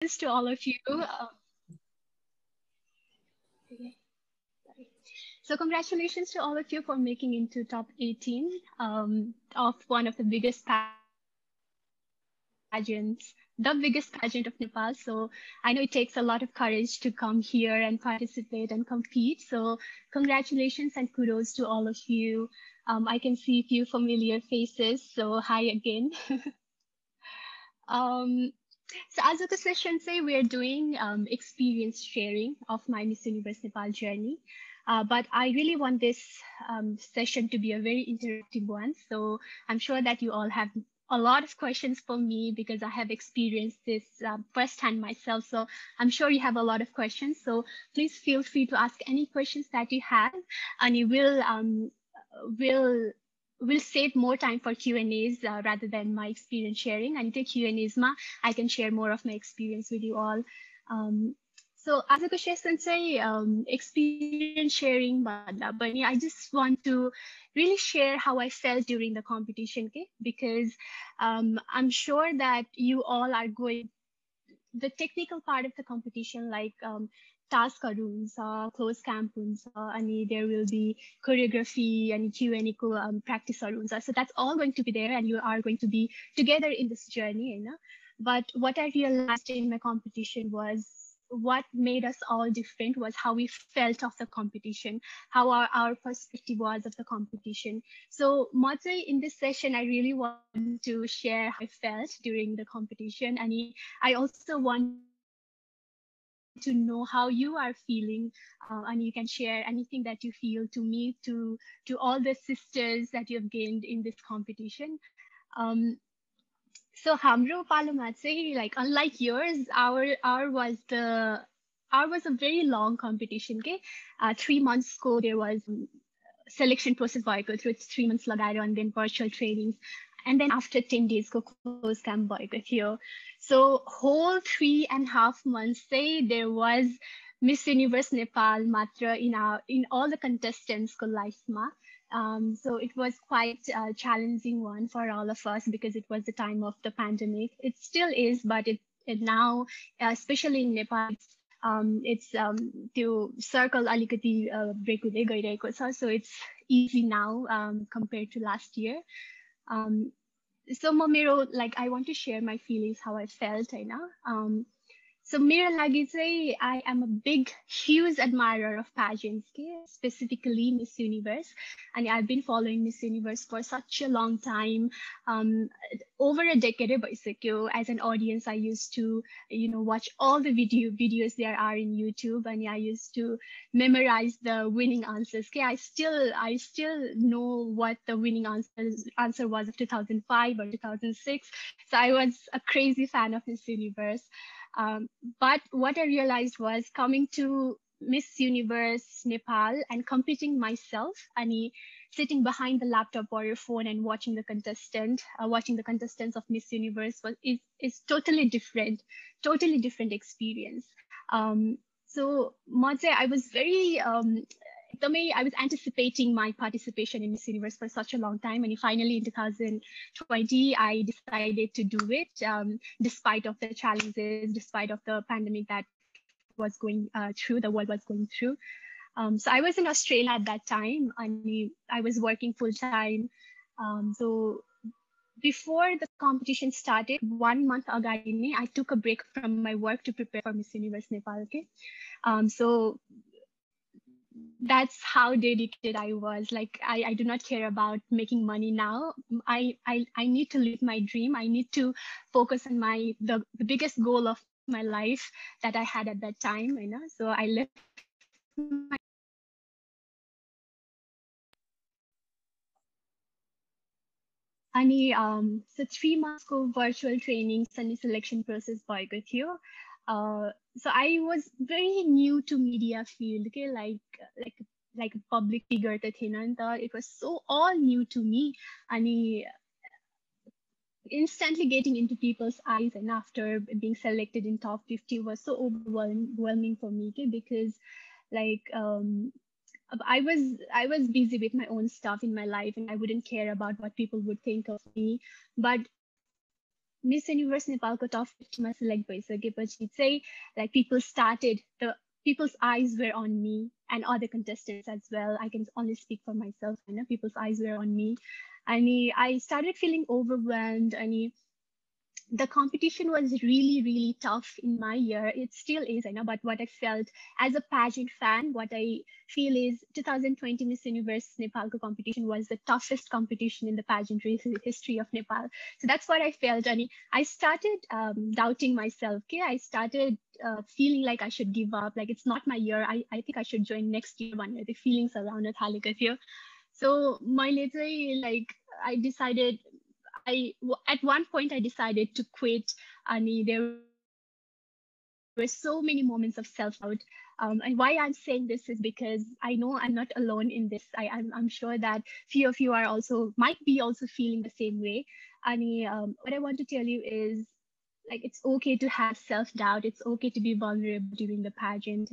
to all of you. Okay, sorry. So congratulations to all of you for making into top 18 of one of the biggest pageants, the biggest pageant of Nepal. So I know it takes a lot of courage to come here and participate and compete. So congratulations and kudos to all of you. I can see a few familiar faces. So hi again. um, So as of the session say, we are doing experience sharing of my Miss Universe Nepal journey. But I really want this session to be a very interactive one. So I'm sure that you all have a lot of questions for me because I have experienced this firsthand myself. So I'm sure you have a lot of questions. So please feel free to ask any questions that you have, and you will we'll save more time for Q&As rather than my experience sharing. And the Q&As ma, I can share more of my experience with you all. So as a question say, experience sharing, but I just want to really share how I felt during the competition, okay? Because I'm sure that you all are going the technical part of the competition, like taskहरू हुन्छ, close camp हुन्छ, अनि there will be choreography and Q&A को practiceहरू हुन्छ. So that's all going to be there, and you are going to be together in this journey, you know. But what I realized in my competition was what made us all different was how we felt of the competition, how our perspective was of the competition. So Matri, in this session, I really want to share how I felt during the competition. And I also want to know how you are feeling, and you can share anything that you feel to me, to all the sisters that you have gained in this competition. So हाम्रो Paloma चाहिँ like unlike yours, our was a very long competition के 3 months को there was selection process भएको थियो 3 months लगाएर and then virtual trainings and then after 10 days को close camp भएको थियो. So whole 3.5 months say there was Miss Universe Nepal matra in all the contestants ko life ma. So it was quite a challenging one for all of us because it was the time of the pandemic. It still is, but it now, especially in Nepal, it's to circle alikati break हुँदै गइरहेको छ. So it's easy now compared to last year. So like I want to share my feelings how I felt, you know. So मेरो लागि चाहिँ I am a big, huge admirer of pageants, specifically Miss Universe. And I've been following Miss Universe for such a long time, over a decade भइसक्यो. As an audience, I used to, watch all the videos there are in YouTube, and I used to memorize the winning answers. Okay, I still know what the winning answer was of 2005 or 2006. So I was a crazy fan of Miss Universe. But what I realized was coming to Miss Universe Nepal and competing myself, and sitting behind the laptop or your phone and watching the contestants of Miss Universe is totally different experience. So I was very I was anticipating my participation in Miss Universe for such a long time, and finally in 2020 I decided to do it, despite of the challenges, despite of the pandemic that was going through, the world was going through. So I was in Australia at that time, and I was working full time. So before the competition started, 1 month ago, I took a break from my work to prepare for Miss Universe Nepal. Okay, so that's how dedicated I was. Like I do not care about making money now. I need to live my dream. I need to focus on the biggest goal of my life that I had at that time, So I left my अनि so 3 months को virtual training अनि selection process भएको थियो. So I was very new to media field, okay, like a public figure त थिएन नि त. It was so all new to me, अनि instantly getting into people's eyes, and after being selected in top 50 was so overwhelming for me, okay, because like I was busy with my own stuff in my life, and I wouldn't care about what people would think of me. But Miss Universe Nepalको top 50 मा select भइसकेपछि चाहिँ like people's eyes were on me and other contestants as well. I can only speak for myself. People's eyes were on me. I started feeling overwhelmed. The competition was really, really tough in my year. It still is, I know, but what I felt as a pageant fan, what I feel is 2020 Miss Universe Nepal competition was the toughest competition in the pageantry history of Nepal. So that's what I felt. And I started doubting myself. Okay, I started feeling like I should give up. Like it's not my year. I think I should join next year. One the feelings around it, Halika. So my later, like I decided at one point I decided to quit. And there were so many moments of self-doubt. And why I'm saying this is because I know I'm not alone in this. I'm sure that few of you are also might be also feeling the same way. What I want to tell you is like it's okay to have self-doubt. It's okay to be vulnerable during the pageant,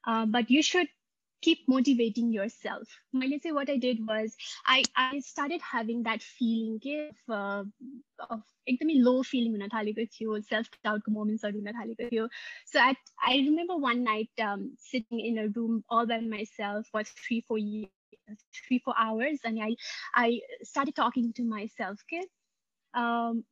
but you should keep motivating yourself. Let's say what I did was I started having that feeling of एकदमै low feeling हुन थालेको थियो, self-doubt moments हुन थालेको थियो. So I remember one night sitting in a room all by myself for 3-4 hours, and I started talking to myself. Okay,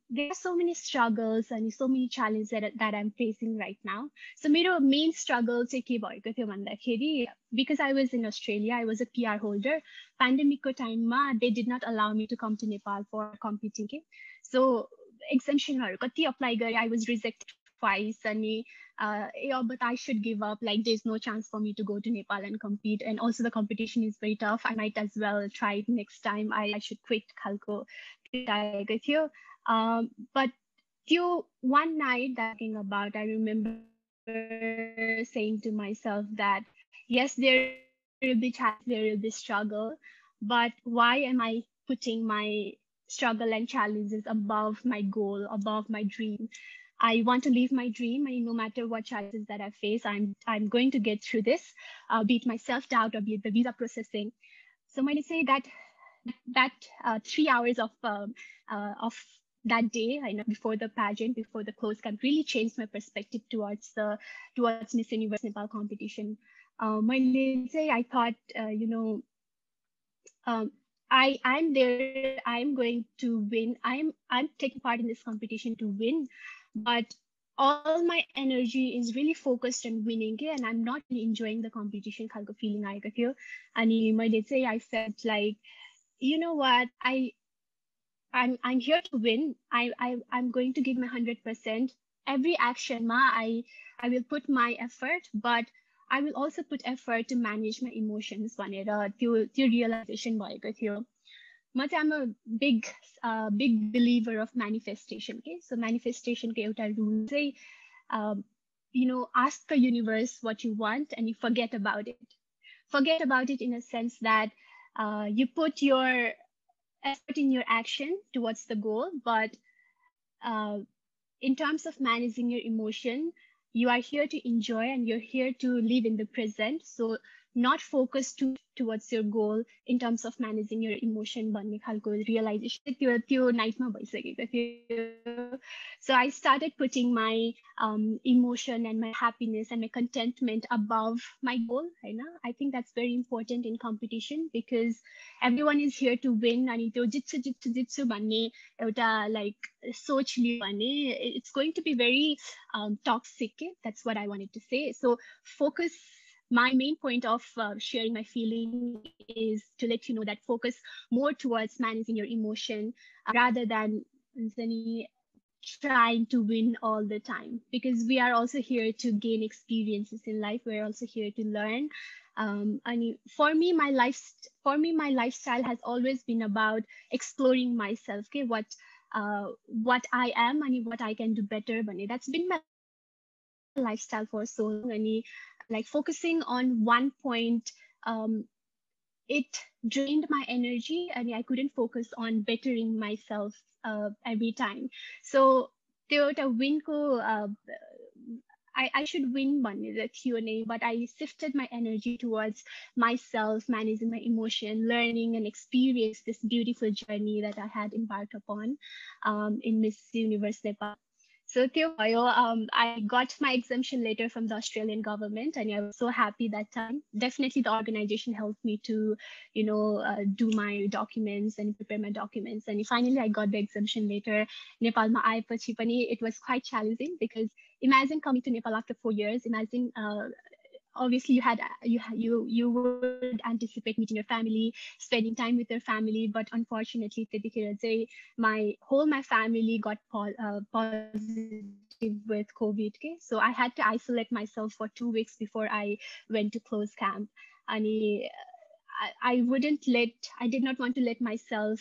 there are so many struggles and so many challenges that I'm facing right now. So my main struggle चाहिँ के भएको थियो भन्दाखेरि, because I was in Australia, I was a PR holder. Pandemic time they did not allow me to come to Nepal for competing. So exemption कति apply गरे, I was rejected twice. But I should give up. Like there's no chance for me to go to Nepal and compete. And also the competition is very tough. I might as well try it next time. I should quit Khalko. But one night that I'm talking about, I remember saying to myself that yes, there will be challenges, there will be struggle, but why am I putting my struggle and challenges above my goal, above my dream? I want to live my dream, and no matter what challenges that I face, I'm going to get through this, be it my self-doubt or be it the visa processing. So when I say that 3 hours of that day, I know before the pageant, before the close camp, really changed my perspective towards Miss Universe Nepal competition. I thought, I'm there. I'm going to win. I'm taking part in this competition to win, but all my energy is really focused on winning, and I'm not really enjoying the competition. Khalko feeling I got here, and I felt like, you know what, I'm here to win. I'm going to give my 100%. Every action I will put my effort, but I will also put effort to manage my emotions. त्यो realization भएको थियो. I'm a big believer of manifestation. Okay, so manifestation को एउटा rule चाहिँ ask the universe what you want and you forget about it. Forget about it in a sense that you put your effort in your action towards the goal, but in terms of managing your emotion, you are here to enjoy and you're here to live in the present. So not focus towards your goal in terms of managing your emotion. भन्ने खालको realization त्यो night मा भइसकेको थियो. So I started putting my emotion and my happiness and my contentment above my goal. I think that's very important in competition because everyone is here to win. अनि त्यो जित्छु भन्ने एउटा like सोच लियो भने it's going to be very toxic. That's what I wanted to say. So focus. My main point of sharing my feeling is to let you know that focus more towards managing your emotion rather than trying to win all the time, because we are also here to gain experiences in life. We're also here to learn. And for me, my lifestyle has always been about exploring myself. Okay, what I am and what I can do better. That's been my lifestyle for so long. And like focusing on one point, it drained my energy and I couldn't focus on bettering myself every time. So Toyota Winco, I should win money the Q&A, but I shifted my energy towards myself, managing my emotion, learning and experience this beautiful journey that I had embarked upon in Miss Universe Nepal. So I got my exemption letter from the Australian government, and I was so happy that time. Definitely, the organization helped me to, do my documents and prepare my documents. And finally, I got the exemption letter. Nepalमा आएपछि पनि it was quite challenging because imagine coming to Nepal after 4 years. Imagine obviously you would anticipate meeting your family, spending time with your family, but unfortunately my family got positive with COVID. Okay? So I had to isolate myself for 2 weeks before I went to close camp. And I did not want to let myself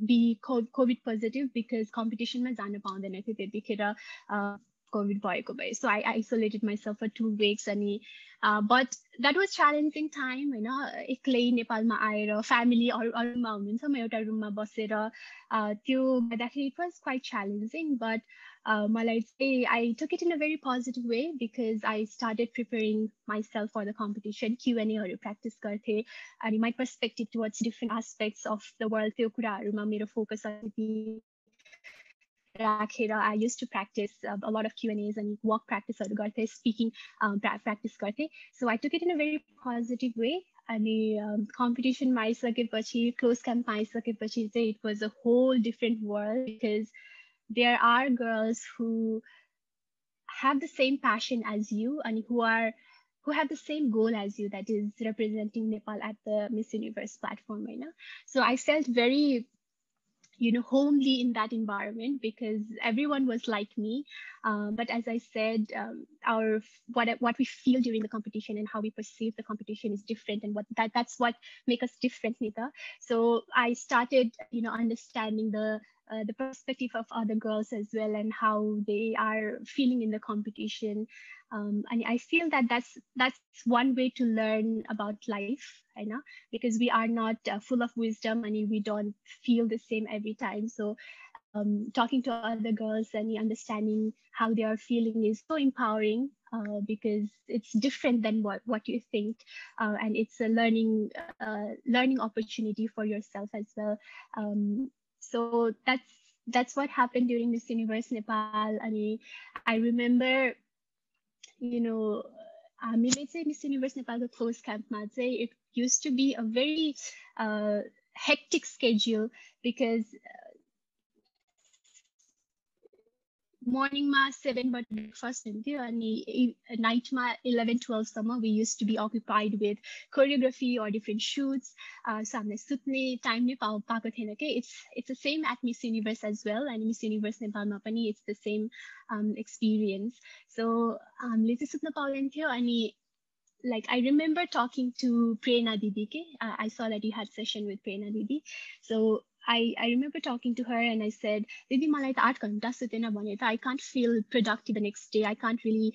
be COVID positive because competition ma जान पाउँदैन थियो त्यतिखेर COVID भएको भए. So I isolated myself for 2 weeks. But that was challenging time, एक्लै नेपालमा आएर family अरूमा हुनुहुन्छ, म एउटा रुममा बसेर त्यो गर्दाखेरि it was quite challenging. But I took it in a very positive way because I started preparing myself for the competition. Q&A practice garte, and my perspective towards different aspects of the world त्यो कुराहरुमा मेरो focus I used to practice a lot of Q&As and walk practice speaking practice garte. So I took it in a very positive way. And competition close camp it was a whole different world because there are girls who have the same passion as you and who have the same goal as you, that is representing Nepal at the Miss Universe platform. So I felt very homely in that environment because everyone was like me. But as I said, what we feel during the competition and how we perceive the competition is different, and that's what makes us different, Nita. So I started, understanding the perspective of other girls as well and how they are feeling in the competition. And I feel that that's one way to learn about life, because we are not full of wisdom and we don't feel the same every time. So talking to other girls and understanding how they are feeling is so empowering because it's different than what you think, and it's a learning opportunity for yourself as well. So that's what happened during Miss Universe Nepal. I remember, Miss Universe Nepal the close camp it used to be a very hectic schedule because morning ma 7 but breakfast and night ma 11-12 summer we used to be occupied with choreography or different shoots. So हामीले सुत्ने time नै पाएको थिएन के. It's the same at Miss Universe as well, and Miss Universe नेपालमा पनि it's the same experience. So हामीले चाहिँ सुत्न पाउँदैन थियो. अनि like I remember talking to Prerna Didi ke. I saw that you had session with Prerna Didi. So I remember talking to her and I said, Didi, मलाई त 8 घण्टा सुतेन भने त I can't feel productive the next day. I can't really,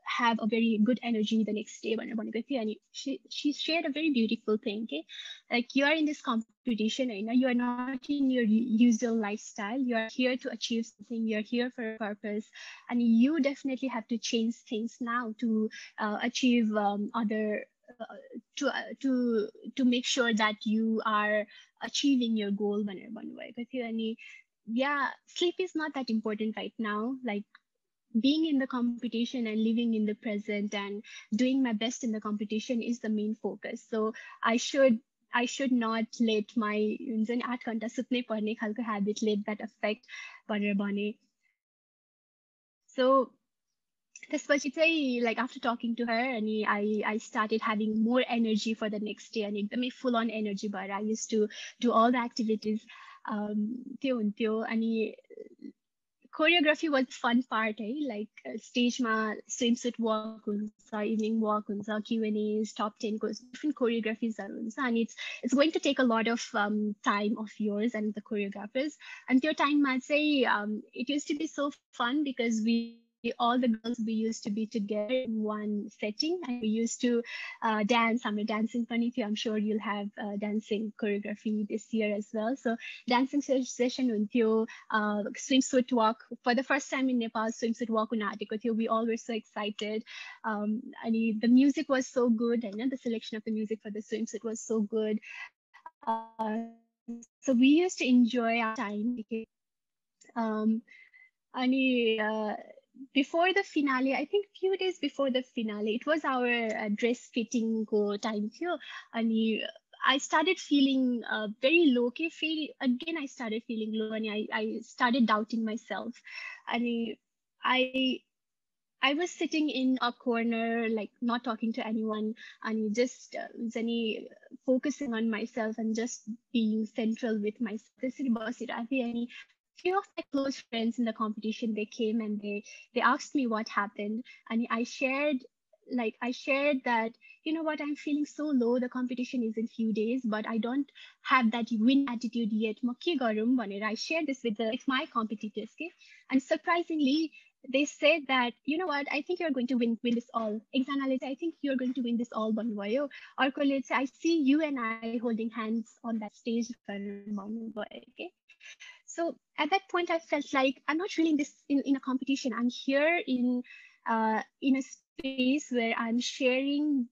have a very good energy the next day. And she shared a very beautiful thing. Okay? Like you are in this competition, you are not in your usual lifestyle. You are here to achieve something. You're here for a purpose. And you definitely have to change things now to achieve other to make sure that you are achieving your goal. Yeah, sleep is not that important right now. Like being in the competition and living in the present and doing my best in the competition is the main focus. So I should not let my 8 घण्टा सुत्नै पर्ने खालको habit let that affect भनेर भने. So त्यसपछि चाहिँ like after talking to her and I started having more energy for the next day and एकदमै full on energy भएर I used to do all the activities. त्यो हुन्थ्यो अनि choreography was fun part, like stage ma swimsuit walk huncha, evening walk huncha, Q&As, top 10 goes different choreographies huncha, and it's going to take a lot of time of yours and the choreographers. And your time ma say it used to be so fun because we all the girls, we used to be together in one setting, and we used to dance. I'm a dancing funny too. I'm sure you'll have dancing choreography this year as well. So dancing session with swimsuit walk for the first time in Nepal. Swimsuit walk with you. We all were so excited. And the music was so good, and the selection of the music for the swimsuit was so good. So we used to enjoy our time. Um, before the finale, I think few days before the finale, it was our dress fitting go time too. And I started feeling very low. Okay, again, I started feeling low, and I started doubting myself. And I I was sitting in a corner, like not talking to anyone, and just focusing on myself and just being central with myself. This is any few of my close friends in the competition. They came and they asked me what happened, and I shared that, you know what, I'm feeling so low. The competition is in few days, but I don't have that win attitude yet. म के गरौँ भनेर I shared this with my competitors. Okay? And surprisingly, they said that, you know what, I think you're going to win this all. Ekjanaले चाहिँ, I think you're going to win this all भन्नुभयो. अर्कोले चाहिँ, I see you and I holding hands on that stage भन्नुभयो. Okay? So at that point, I felt like I'm not really in a competition. I'm here in a space where I'm sharing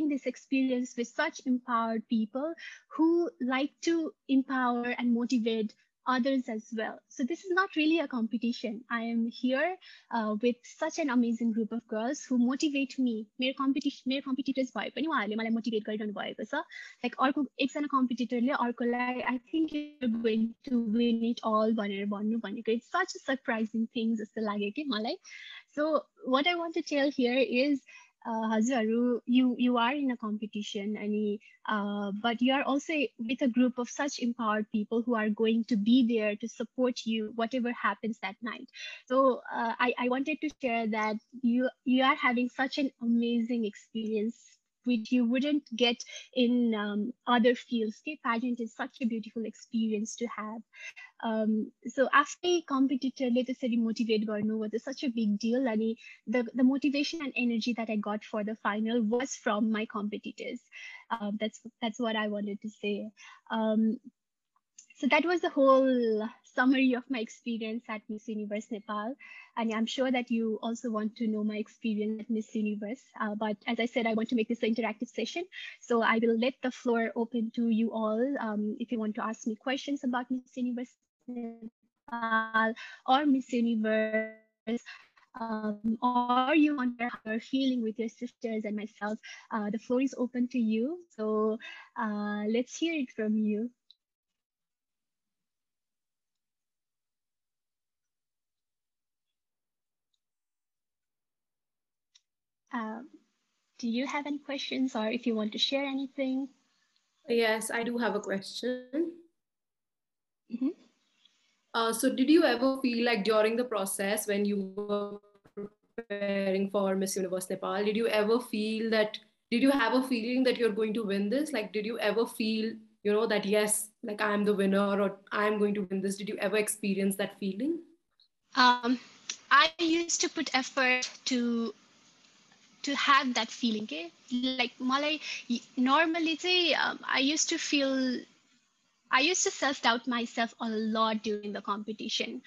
this experience with such empowered people who like to empower and motivate others as well. So this is not really a competition. I am here with such an amazing group of girls who motivate me. मेरो competitors भए पनि उहाँहरूले मलाई motivate गरिरहनु भएको छ. Like अर्को एकजना competitorले अर्कोलाई, I think you're going to win it all भनेर भन्नु भनेको. It's such a surprising thing जस्तो लाग्यो कि मलाई. So what I want to tell here is, Hazaru, you are in a competition, but you are also with a group of such empowered people who are going to be there to support you, whatever happens that night. So I wanted to share that you are having such an amazing experience, which you wouldn't get in other fields. Okay? Pageant is such a beautiful experience to have. So आफ्नै कम्पिटिटरले त्यसरी motivate गर्नु was such a big deal. And the motivation and energy that I got for the final was from my competitors. That's what I wanted to say. So that was the whole summary of my experience at Miss Universe Nepal. And I'm sure that you also want to know my experience at Miss Universe. But as I said, I want to make this an interactive session. So I will let the floor open to you all. If you want to ask me questions about Miss Universe Nepal or Miss Universe, or you want to share how you're feeling with your sisters and myself, the floor is open to you. So let's hear it from you. Do you have any questions, or if you want to share anything? Yes, I do have a question. Mm-hmm. So did you ever feel like during the process when you were preparing for Miss Universe Nepal, did you have a feeling that you're going to win this? Like, did you ever feel, that yes, like I'm the winner or I'm going to win this? Did you ever experience that feeling? Um, I used to put effort to have that feeling. Okay? Like malai normally चाहिँ, I used to self-doubt myself a lot during the competition,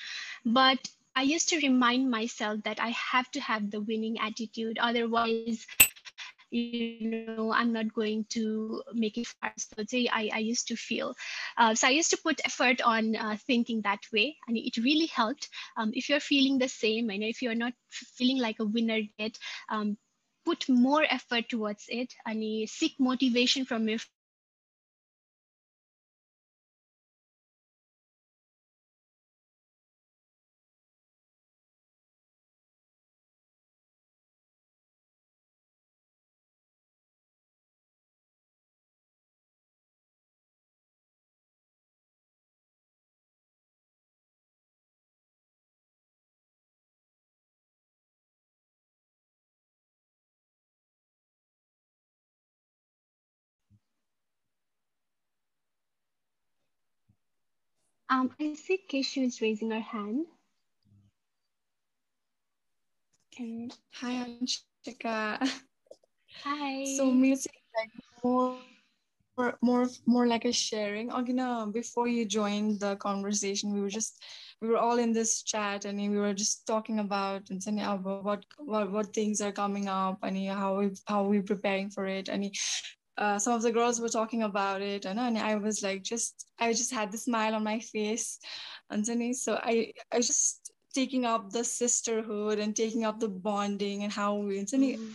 but I used to remind myself that I have to have the winning attitude. Otherwise, I'm not going to make it far. So I used to feel. So I used to put effort on thinking that way, and it really helped. If you're feeling the same, and if you're not feeling like a winner yet, put more effort towards it, and seek motivation from your friends, from your coaches, from your I see Keshu is raising her hand. Hi, Anshika. So Hi. music like more like a sharing. Agina, before you joined the conversation, we were all in this chat and we were just talking about and saying about what things are coming up and how we preparing for it. And some of the girls were talking about it, and I was like, I just had the smile on my face, and so I just taking up the sisterhood and taking up the bonding and how we, and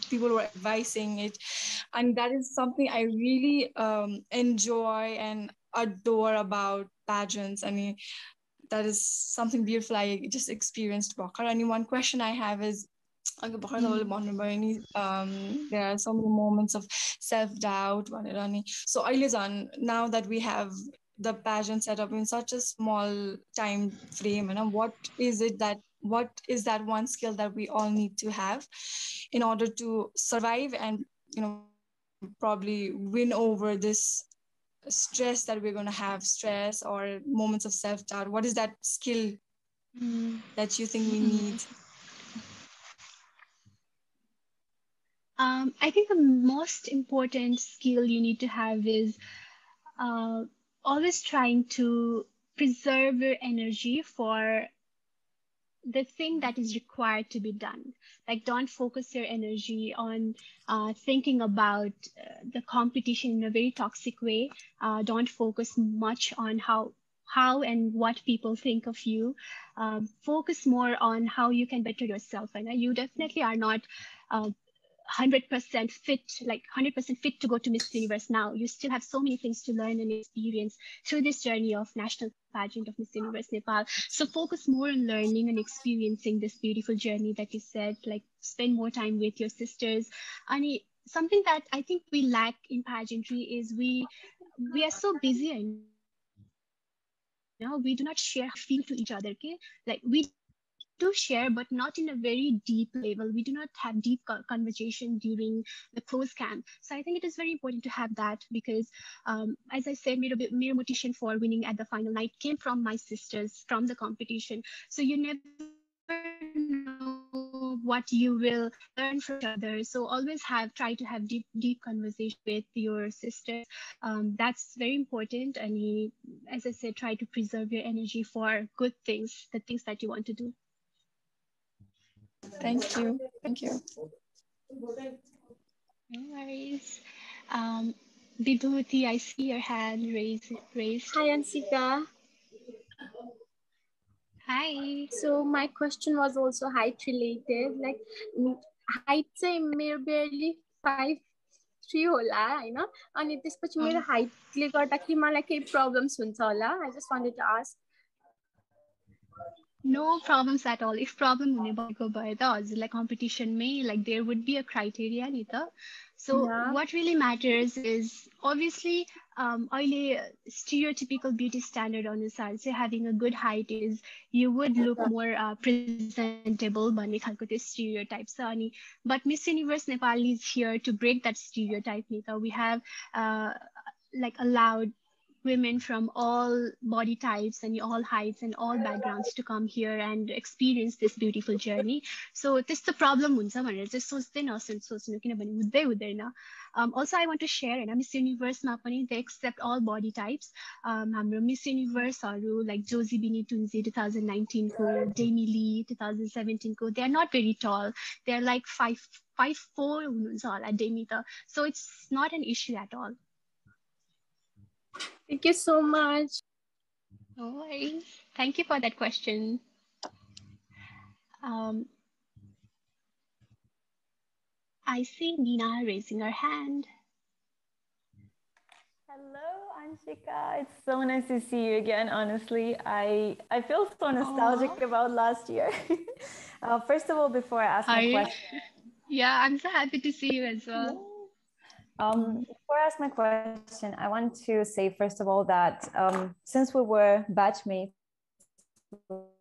people were advising it, and that is something I really enjoy and adore about pageants. I mean, that is something beautiful I just experienced. Bakar. And one question I have is, there are so many moments of self-doubt. So now that we have the pageant set up in such a small time frame, and what is that one skill that we all need to have in order to survive and probably win over this stress that we're going to have, stress or moments of self-doubt? What is that skill that you think we need? I think the most important skill you need to have is uh, always trying to preserve your energy for the thing that is required to be done. Like, don't focus your energy on thinking about the competition in a very toxic way. Don't focus much on how and what people think of you. Focus more on how you can better yourself. And you definitely are not 100% fit, like 100% fit to go to Miss Universe now. You still have so many things to learn and experience through this journey of national pageant of Miss Universe Nepal. So focus more on learning and experiencing this beautiful journey that you said, like spend more time with your sisters. And something that I think we lack in pageantry is we are so busy, we do not share how we feel to each other. Okay, like we do share, but not in a very deep level. We do not have deep conversation during the close camp. So I think it is very important to have that because, as I said, mere motivation for winning at the final night came from my sisters from the competition. So you never know what you will learn from each other. So always try to have deep conversation with your sisters. That's very important. And as I said, try to preserve your energy for good things, the things that you want to do. Thank you. No worries. Um, Vibhuti, I see your hand raised. Hi Anshika. Hi. So my question was also height related. Like height चाहिँ मेरो barely 5'3" होला हैन अनि त्यसपछि मेरो हाइटले गर्दाखेरि मलाई केही problems हुन्छ होला I just wanted to ask. No problems at all. If problem हुने भएको भए त हजुरलाई competition my like there would be a criteria नि त. So Yeah. what really matters is obviously अहिले stereotypical beauty standard अनुसार चाहिँ having a good height is you would look more presentable भन्ने खालको त्यो stereotype छ अनि but Miss Universe Nepal is here to break that stereotype नि त. We have like allowed women from all body types and all heights and all backgrounds to come here and experience this beautiful journey. So त्यस्तो problem हुन्छ भनेर चाहिँ सोच्दैन सोच्नु किनभने हुँदैन. Also I want to share Hahn Miss Universe मा पनि they accept all body types. हाम्रो Miss Universe हरू like Josie Bini Tunzi 2019 को, Demi Lee 2017 को, they are not very tall. They are like 5'4" हुनुहुन्छ होला Demi त. So it's not an issue at all. Thank you so much. No worries. Thank you for that question. I see Nina raising her hand. Hello, Anshika. It's so nice to see you again. Honestly, I feel so nostalgic about last year. First of all, before I ask my question, yeah, I'm so happy to see you as well. Before I ask my question, I want to say first of all that since we were batchmates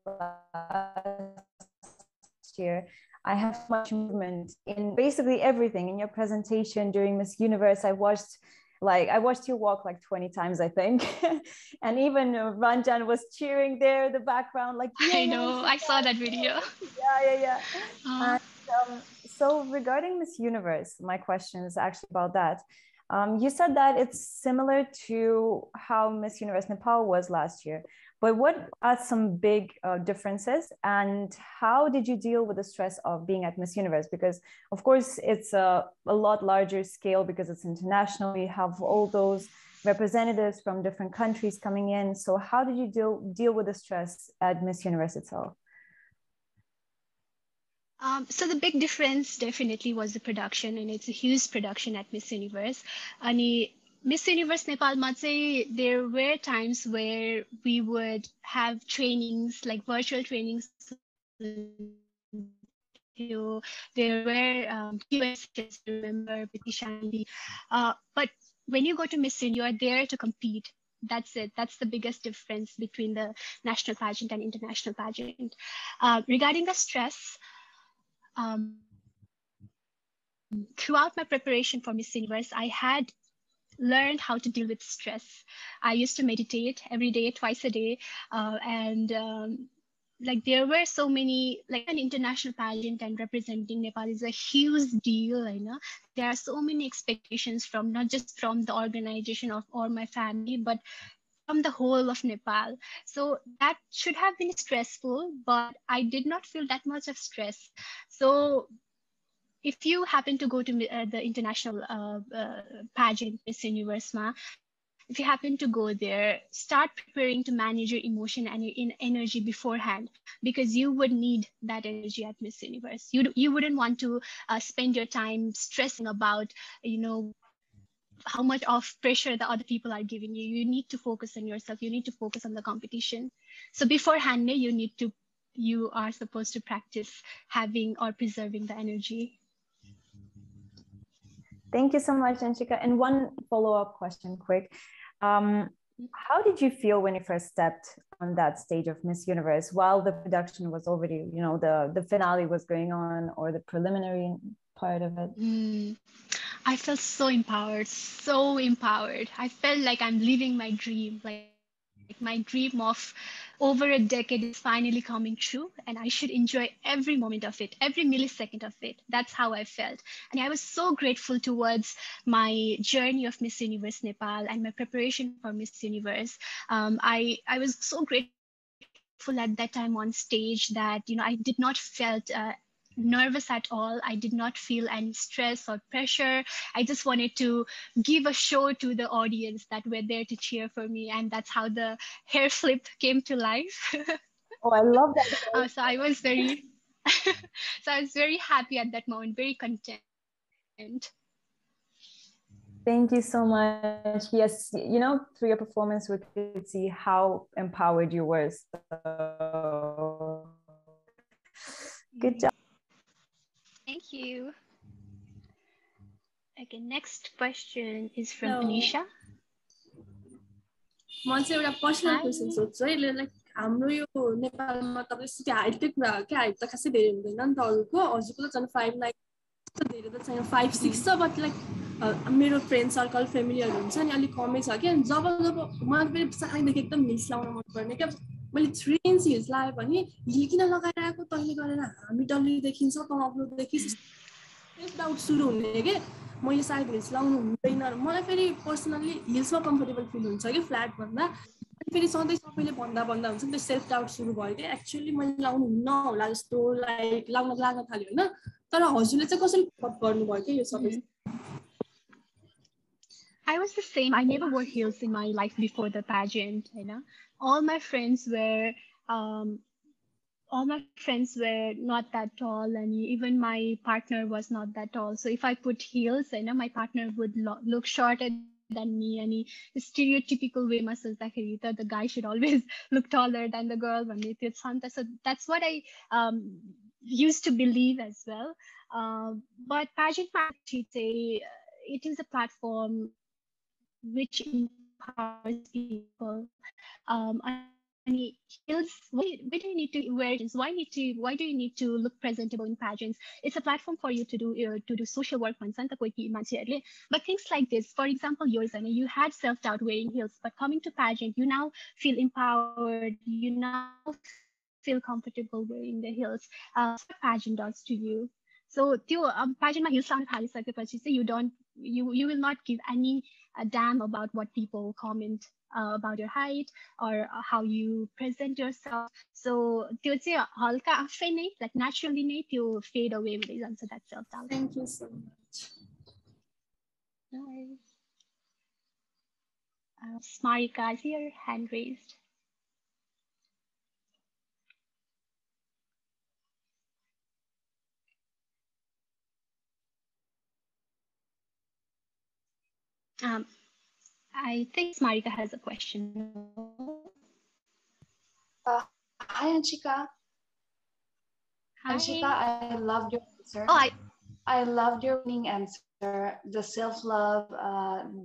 last year, I have so much movement in basically everything in your presentation during Miss Universe. I watched you walk like 20 times, I think. And even Ranjan was cheering there in the background. Like, yeah, I know, I saw that video. Yeah. And So regarding Miss Universe, my question is actually about that. You said that it's similar to how Miss Universe Nepal was last year, but what are some big differences, and how did you deal with the stress of being at Miss Universe? Because of course it's a lot larger scale because it's international. You have all those representatives from different countries coming in. So how did you deal with the stress at Miss Universe itself? So the big difference definitely was the production, and it's a huge production at Miss Universe. And Miss Universe Nepal, there were times where we would have trainings, like virtual trainings. There were Q&A sessions, I remember, with Ishani. But when you go to Miss Universe, you are there to compete. That's it. That's the biggest difference between the national pageant and international pageant. Regarding the stress, throughout my preparation for Miss Universe, I had learned how to deal with stress. I used to meditate every day, twice a day, and like there were so many, like an international pageant and representing Nepal is a huge deal. There are so many expectations from not just from the organization or my family, but from the whole of Nepal. So that should have been stressful, but I did not feel that much of stress. So if you happen to go to the international pageant, Miss Universe, if you happen to go there, start preparing to manage your emotion and your energy beforehand, because you would need that energy at Miss Universe. You wouldn't want to spend your time stressing about, how much of pressure the other people are giving you. You need to focus on yourself. You need to focus on the competition. So beforehand, you are supposed to practice having or preserving the energy. Thank you so much, Anshika. And one follow-up question, quick. How did you feel when you first stepped on that stage of Miss Universe while the production was already, the finale was going on, or the preliminary part of it? I felt so empowered, so empowered. I felt like I'm living my dream, like my dream of over a decade is finally coming true, and I should enjoy every moment of it, every millisecond of it. That's how I felt. And I was so grateful towards my journey of Miss Universe Nepal and my preparation for Miss Universe. I was so grateful at that time on stage that, I did not felt nervous at all. I did not feel any stress or pressure. I just wanted to give a show to the audience that were there to cheer for me, and that's how the hair flip came to life. Oh, I love that. So I was very, so I was very happy at that moment, very content. Thank you so much. Yes, through your performance, we could see how empowered you were. So good job. Thank you. Okay, next question is from Anisha. म चाहिँ एउटा personal question सोध्छु है, like हाम्रो यो नेपालमा तपाईँ त्यो हाइटकै कुरा हो क्या, हाइट त खासै धेरै हुँदैन नि त अरूको, हजुरको त झन् 5 लाइक धेरै त छैन, 5-6 छ, बट लाइक मेरो फ्रेन्ड सर्कल फेमिलीहरू हुन्छ नि अलिक कमै छ क्या। जब मलाई फेरि सानैदेखि एकदम हिल्स लाउन मनपर्ने क्या, मैले 3 इन्च हिल्स लगायो भने हिल किन लगाएर आएको तैँले गरेर हामी डल्ली देखिन्छ तँ अग्लो देखिस्, सेल्फ डाउट सुरु हुने के, मैले सायद हिल्स लाउनु हुँदैन। मलाई फेरि पर्सनल्ली हिल्समा कम्फर्टेबल फिल हुन्छ कि फ्ल्याट भन्दा, अनि फेरि सधैँ सबैले भन्दा हुन्छ नि त्यो सेल्फ डाउट सुरु भयो कि एक्चुअली मैले लाउनु हुन्न होला जस्तो लाइक लाग्न थाल्यो होइन। तर हजुरले चाहिँ कसरी कप गर्नुभयो कि यो सबै? I was the same. I never wore heels in my life before the pageant. All my friends were not that tall, and even my partner was not that tall. So if I put heels, my partner would look shorter than me. And the stereotypical way, the guy should always look taller than the girl. So that's what I used to believe as well. But pageant marketing, it is a platform which empowers people. Heels, why do you need to wear jeans? Why do you need to look presentable in pageants? It's a platform for you to do social work. But things like this, for example, yours, you had self-doubt wearing heels, but coming to pageant, you now feel empowered. You now feel comfortable wearing the heels. What pageant does to you. So त्यो pageant मा hills आउन थालिसकेपछि चाहिँ you will not give any damn about what people comment about your height or how you present yourself. So त्यो चाहिँ हल्का आफै नै like naturally नै त्यो fade away हुँदै जान्छ that self doubt. Thank you so much. Nice. Smarika is here, hand raised. I think Smarika has a question. Hi, Anshika. Hi. Anshika, I loved your answer. Oh, I loved your winning answer, the self-love,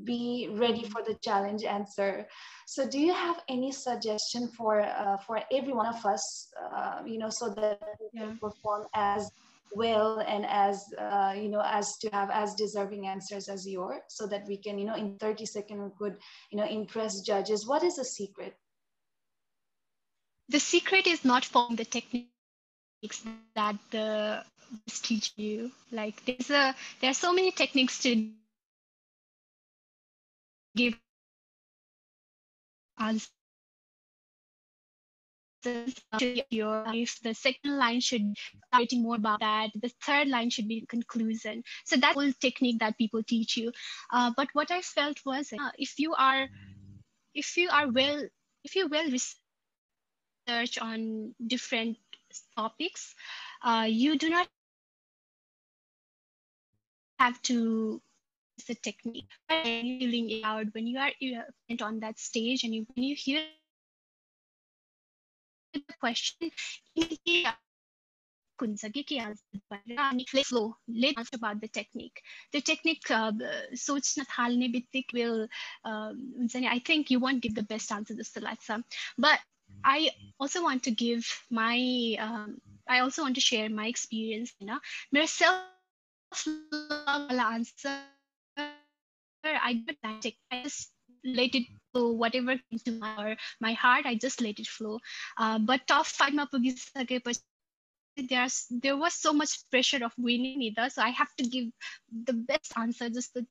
be ready for the challenge answer. So do you have any suggestion for every one of us, so that we can perform as well and as, as to have as deserving answers as yours, so that we can, in 30 seconds we could, impress judges? What is the secret? The secret is not following the techniques that the teach you. Like there are so many techniques to give answers to your life. The second line should be writing more about that. The third line should be conclusion. So that's the whole technique that people teach you. But what I felt was if you well research on different topics, you do not have to use the technique. When you're feeling it out, when you are on that stage, and when you hear the question, flow. Let's talk about the technique. The technique, सोच्न थाल्ने बित्तिकै will, I think you won't give the best answer जस्तो लाग्छ. But I also want to give I also want to share my experience. मेरो self-love answer, I just let it flow. Whatever came to my heart, I just let it flow. But top 5 मा पुगिसकेपछि there was so much pressure of winning either, so I have to give the best answer just to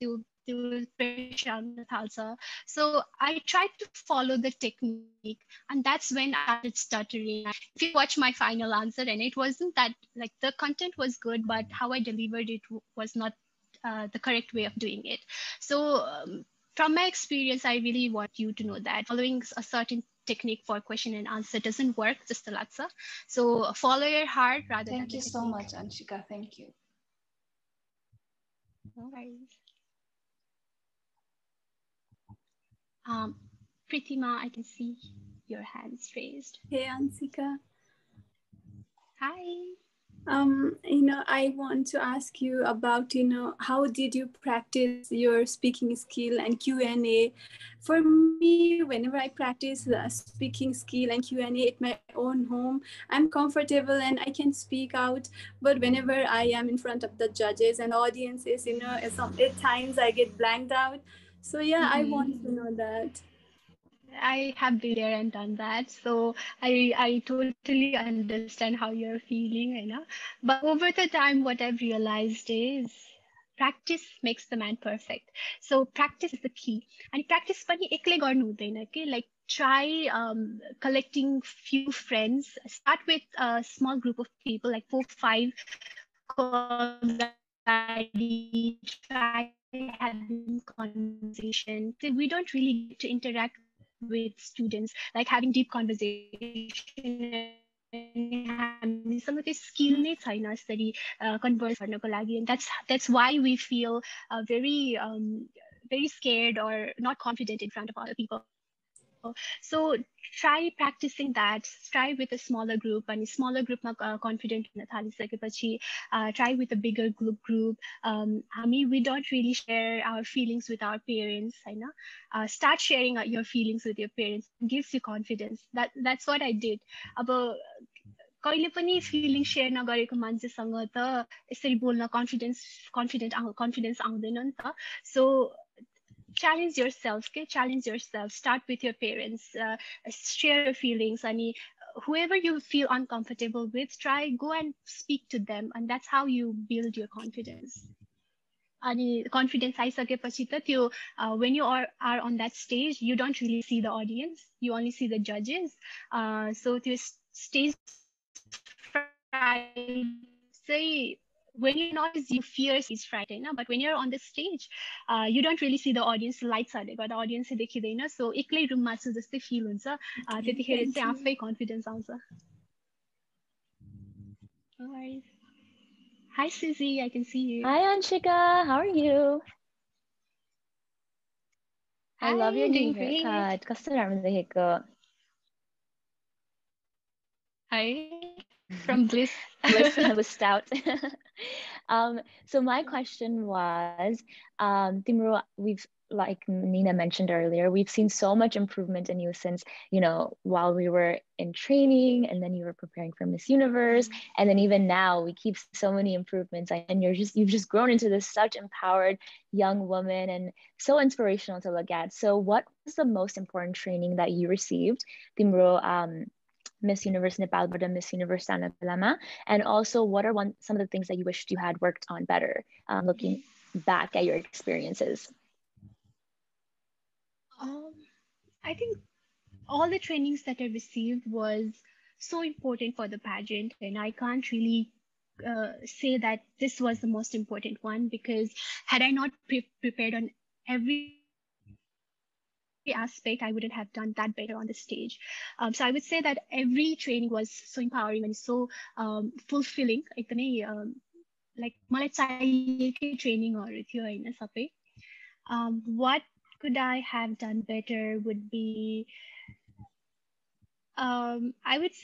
pressure on the thalsa. So I tried to follow the technique, and that's when I started stuttering. If you watch my final answer, and it wasn't that, like, the content was good, but how I delivered it was not the correct way of doing it. So from my experience, I really want you to know that following a certain technique for question and answer doesn't work, just the latsa. So follow your heart rather than Thank you so much, Anshika. Thank you. No worries. Pritima, I can see your hands raised. Hey, Anshika. Hi. I want to ask you about, how did you practice your speaking skill and Q&A? For me, whenever I practice speaking skill and Q&A at my own home, I'm comfortable and I can speak out. But whenever I am in front of the judges and audiences, at times I get blanked out. So yeah, I want to know that. I have been there and done that, so I totally understand how you're feeling, But over the time, what I've realized is practice makes the man perfect. So practice is the key. And practice pani ekle garnu hudaina ke, like try collecting few friends. Start with a small group of people, like 4-5 calls. Try having conversation. We don't really get to interact with students, like having deep conversation. Some of the skill नै छैन यसरी converse गर्नको लागि, and that's why we feel very scared or not confident in front of other people. So try practicing that. Try with a smaller group, and smaller group confident हुन थालिसकेपछि try with a bigger group. We don't really share our feelings with our parents, start sharing your feelings with your parents. It gives you confidence. That's what I did. अब कहिले पनि feeling share नगरेको मान्छेसँग त यसरी बोल्न confidence आउँदैन नि त. So challenge yourself. Start with your parents, share your feelings, and whoever you feel uncomfortable with, try go and speak to them, and that's how you build your confidence. अनि confidence आइसकेपछि त त्यो when you are on that stage, you don't really see the audience, you only see the judges. So त्यो stage fright चाहिँ when you're not, you fear stage fright Hahn, but when you're on the stage, you don't really see the audience, lights हाले गर्दा audience चाहिँ देखिदैन, so एक्लै रुममा छु जस्तै feel हुन्छ, त्यतिखेर चाहिँ आफै confidence आउँछ. No worries. Hi Susie, I can see you. Hi Anshika, how are you? I love your new haircut. Kasto naman deheko. Hi, from Bliss. Bliss Stout. So my question was, Timuro, we've, like Nina mentioned earlier, we've seen so much improvement in you since, you know, while we were in training, and then you were preparing for Miss Universe, and then even now we keep so many improvements, and you've just grown into this such empowered young woman and so inspirational to look at. So what was the most important training that you received, Timuro, Miss Universe Nepal, but Miss Universe Sana Palama, and also what are some of the things that you wished you had worked on better, looking back at your experiences? I think all the trainings that I received was so important for the pageant, and I can't really say that this was the most important one, because had I not prepared on every aspect, I wouldn't have done that better on the stage. So I would say that every training was so empowering and so fulfilling. Like मलाई चाहिएकै ट्रेनिङहरु थियो हैन सबै. What could I have done better would be, I would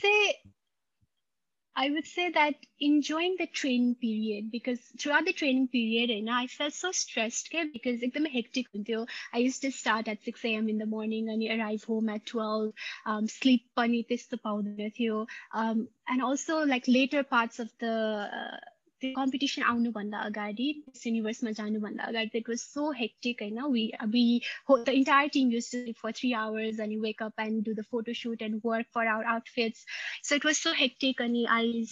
say that enjoying the training period, because throughout the training period, I felt so stressed because एकदमै hectic हुन्थ्यो. I used to start at 6 a.m. in the morning and arrive home at 12. Sleep पनि त्यस्तो पाउँदैन थियो. And also like later parts of the competition आउनु भन्दा अगाडि, Miss Universe मा जानु भन्दा अगाडि, it was so hectic, the entire team used to sleep for 3 hours and you wake up and do the photo shoot and work for our outfits. So it was so hectic and I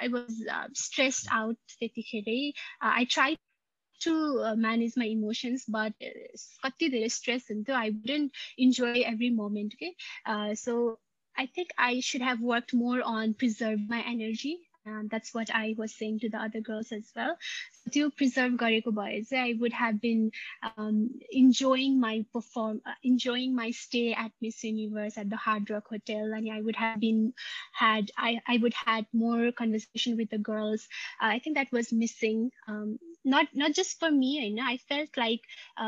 was stressed out त्यतिखेरै. I tried to manage my emotions, but कति धेरै stress हुन्थ्यो, I wouldn't enjoy every moment. So I think I should have worked more on preserve my energy. And that's what I was saying to the other girls as well. So to preserve gareko bhai chai, I would have been enjoying my stay at Miss Universe at the Hard Rock Hotel, and I would have I would had more conversation with the girls. I think that was missing. Not just for me, I felt like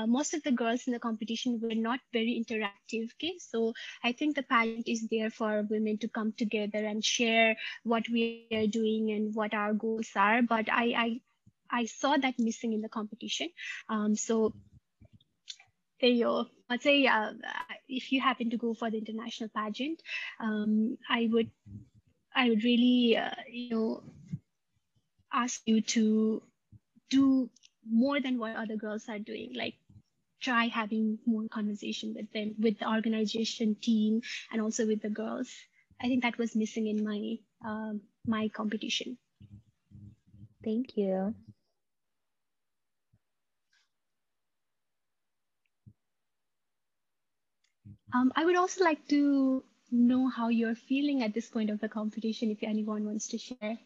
most of the girls in the competition were not very interactive. Okay, so I think the pageant is there for women to come together and share what we are doing and what our goals are. But I saw that missing in the competition. So there you go. I'd say if you happen to go for the international pageant, I would really ask you to do more than what other girls are doing. Like try having more conversation with them, with the organization team, and also with the girls. I think that was missing in my competition. Thank you. I would also like to know how you're feeling at this point of the competition, if anyone wants to share.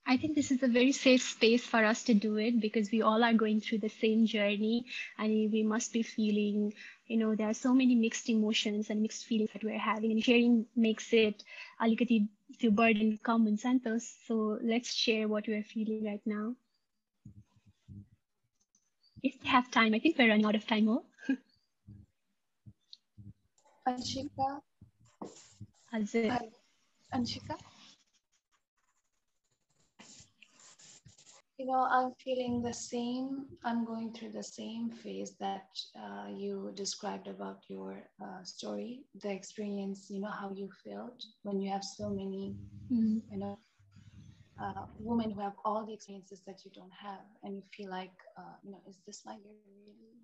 I think this is a very safe space for us to do it, because we all are going through the same journey and we must be feeling, there are so many mixed emotions and mixed feelings that we're having, and sharing makes it alikati the burden come in Santos. So let's share what we're feeling right now. If we have time, I think we're running out of time. Anshika? Anshika? I'm feeling the same. I'm going through the same phase that you described about your story, the experience, how you felt when you have so many, women who have all the experiences that you don't have, and you feel like, is this my year really?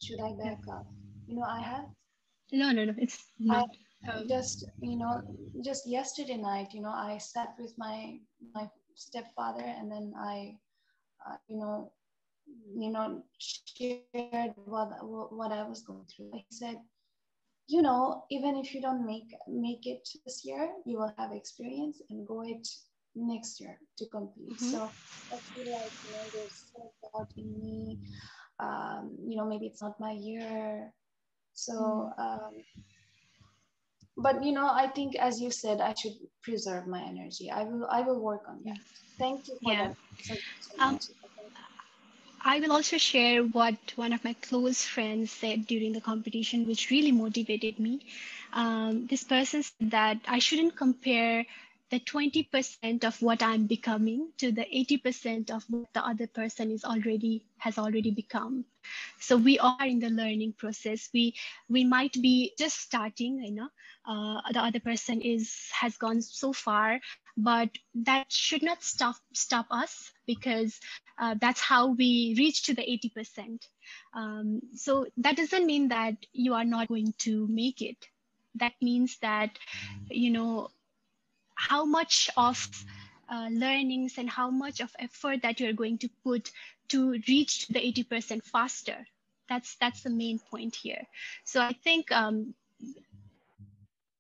Should I back up? I have. No, it's I not. just yesterday night, I sat with my stepfather, and then I, shared what I was going through. He said, even if you don't make it this year, you will have experience and go it next year to complete. So I feel like, there's self-doubt in me. Maybe it's not my year. So, but I think, as you said, I should preserve my energy. I will work on that. Thank you for that suggestion. I will also share what one of my close friends said during the competition, which really motivated me. This person said that I shouldn't compare the 20% of what I'm becoming to the 80% of what the other person has already become. So we are in the learning process. We might be just starting, the other person has gone so far, but that should not stop us, because that's how we reach to the 80%. So that doesn't mean that you are not going to make it. That means that, how much of learnings and how much of effort that you're going to put to reach the 80% faster. That's the main point here. So I think,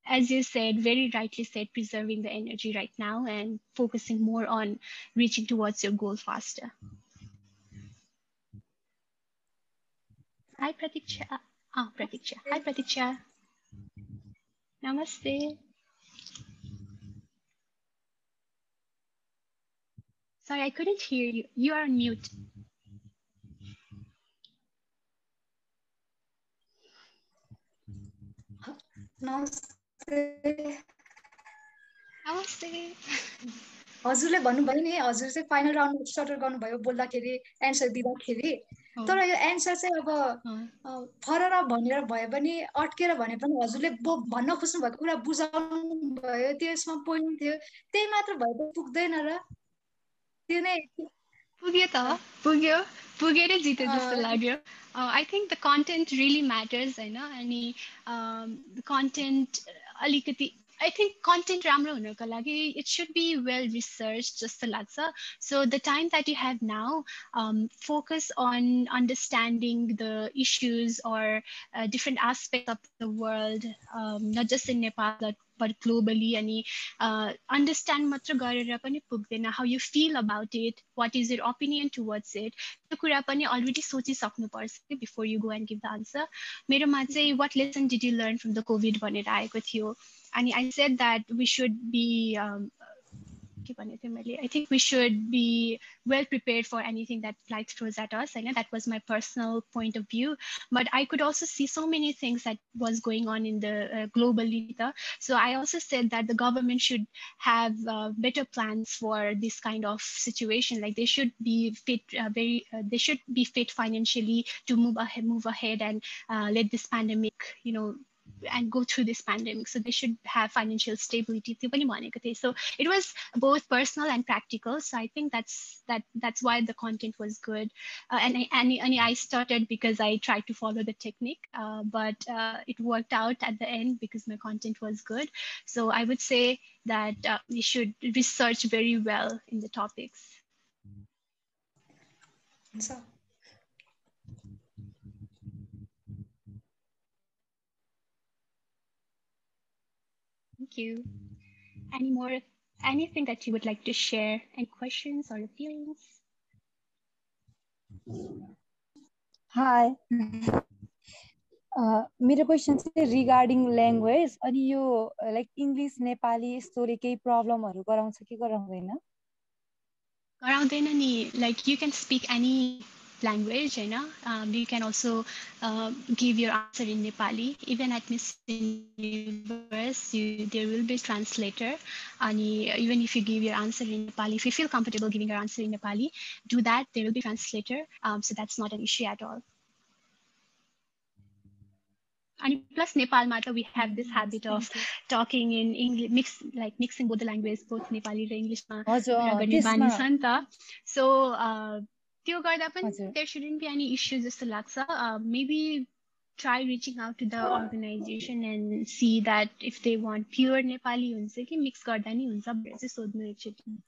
as you said, very rightly said, preserving the energy right now and focusing more on reaching towards your goal faster. Hi, Pratiksha. Pratiksha. Hi, Pratiksha. Namaste. Sorry, I couldn't hear you. You are on mute. Namaste. हजुरले भन्नुभयो नि हजुर चाहिँ final राउन्डमा stutter गर्नुभयो बोल्दाखेरि answer दिँदाखेरि तर यो answer चाहिँ अब फरर भनेर भए पनि अट्केर भने पनि हजुरले भन्न खोज्नु भएको कुरा बुझाउनु भयो त्यसमा पोइन्ट थियो त्यही मात्र भए त पुग्दैन र त्यो नै पुगेर जिते जस्तो लाग्यो. I think the content really matters, हैन. अनि content अलिकति, I think content राम्रो हुनको लागि it should be well researched जस्तो लाग्छ. So the time that you have now, focus on understanding the issues or different aspects of the world, not just in Nepal but globally. अनि understand मात्र गरेर पनि पुग्दैन. How you feel about it, what is your opinion towards it, त्यो कुरा पनि already सोचिसक्नुपर्छ before you go and give the answer. मेरोमा चाहिँ what lesson did you learn from the COVID भनेर आएको थियो. And I said that we should be, I think we should be well prepared for anything that life throws at us. I know that was my personal point of view, but I could also see so many things that was going on in the globally. So I also said that the government should have better plans for this kind of situation. Like they should be fit, they should be fit financially to move ahead and let this pandemic, and go through this pandemic. So they should have financial stability. So it was both personal and practical. So I think that's why the content was good. And I started because I tried to follow the technique, but it worked out at the end because my content was good. So I would say that you should research very well in the topics. So. Thank you. Anything that you would like to share? Any questions or feelings? Hi. मेरो question चाहिँ regarding language अनि यो like English Nepali यस्तोले केही प्रब्लमहरू गराउँछ कि गराउँदैन? गराउँदैन नि. Like you can speak any language, you can also give your answer in Nepali. Even at Miss Universe, there will be translator. And even if you give your answer in Nepali, if you feel comfortable giving your answer in Nepali, do that. There will be translator. So that's not an issue at all. And plus Nepalमा we have this habit of talking in English, mixing both the language, both Nepali and English ma कुरा गर्ने बानी छ नि त. So त्यो गर्दा पनि there shouldn't be any issues जस्तो लाग्छ. Maybe try reaching out to the organization and see that if they want pure Nepali हुन्छ कि mix गर्दा नि हुन्छ भनेर चाहिँ सोध्नु एकचोटि.